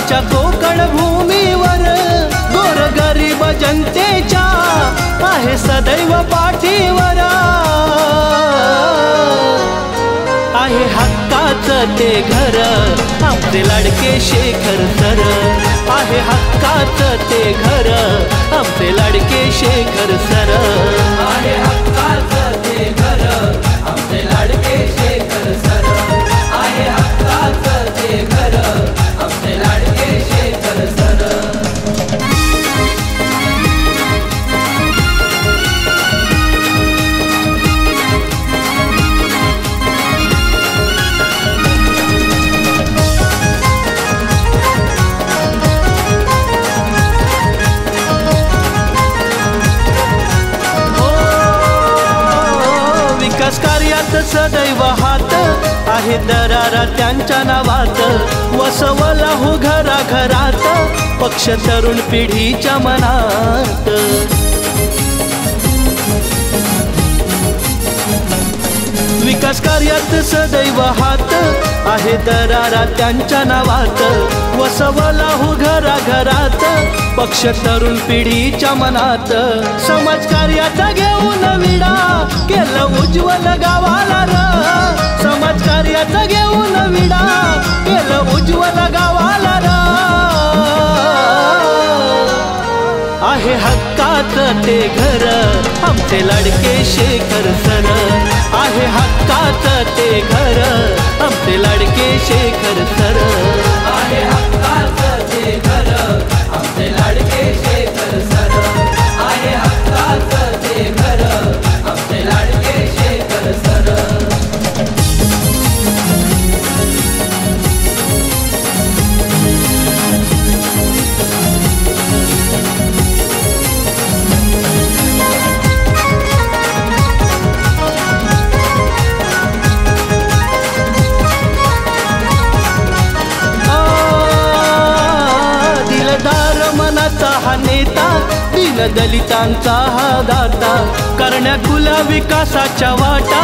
आमच्या कोकण भूमीवर गोरगरीब जनतेच्या आहे सदैव पाठीवर आहे हक्काचं ते घर आमचे लाडके शेखर सर आहे हक्काचं ते घर आमचे लाडके शेखर सर आहे हक्काचं ते घर आमचे लाडके शेखर सर आहे हक्काचं ते घर आमचे लाडके शेखर सर विकास कार्यात सदैव हात आहे दरारा त्यांच्या नावात वसवला हो घराघरात पक्ष तरुण पिढीच्या मनात विकास कार्यात सदैव हात आहे दरारा त्यांच्या नावात वसवला हो घराघरात पक्ष तरुण पिढीच्या मनात समाज कार्याचा घेऊन विडा केलं उज्ज्वल गावाला र समाज कार्याचा घेऊन विडा केलं उज्ज्वल गावाला र आहे हक्काचं ते घर आमचे लाडके शेखर सर आहे हक्काचं ते घर आमचे लाडके शेखर सर आहे हक्काचं ते घर आमचे लाडके शेखर सर आहे हक्काचं ते घर आमचे लाडके शेखर सर हा नेता दीन दलितांचा हा दाता करण्या खुला विकासाच्या वाटा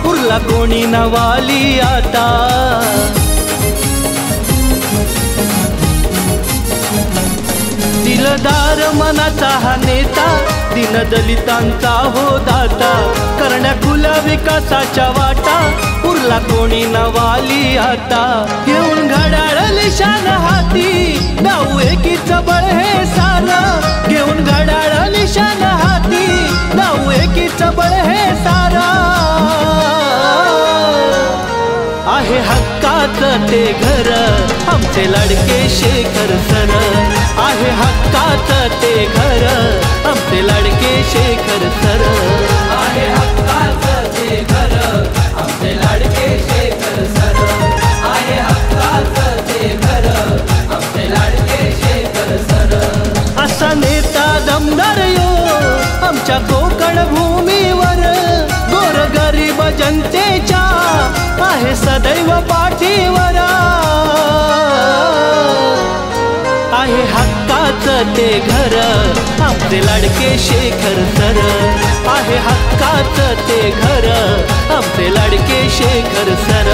उरला कोणी नवाली आता दिलदार मनाचा हा नेता दीन दलितांचा हो दाता करण्या खुला विकासाच्या वाटा उरला कोणी नवाली आता घेऊन घड्याळ निशाण हाती डाऊ एकीचं बळ हे सारा घेऊन घड्याळ निशाण हाती डाऊ एकीचं बळ हे सारा आहे हक्काचं ते घर आमचे लाडके शेखर सर आहे हक्काचं ते घर आमचे लाडके शेखर सर आहे हक्काचं ते घर आमचे लाडके शेखर सर आहे हक्काचं ते घर आमचे लाडके शेखर सर असा नेता दमदार यो आमच्या कोकण भूमीवर गोरगरीब जनतेच्या आहे सदैव पाठीवर आहे हक्काचं ते घर आमचे लाडके शेखर सर आहे हक्काचं ते घर आमचे लाडके शेखर सर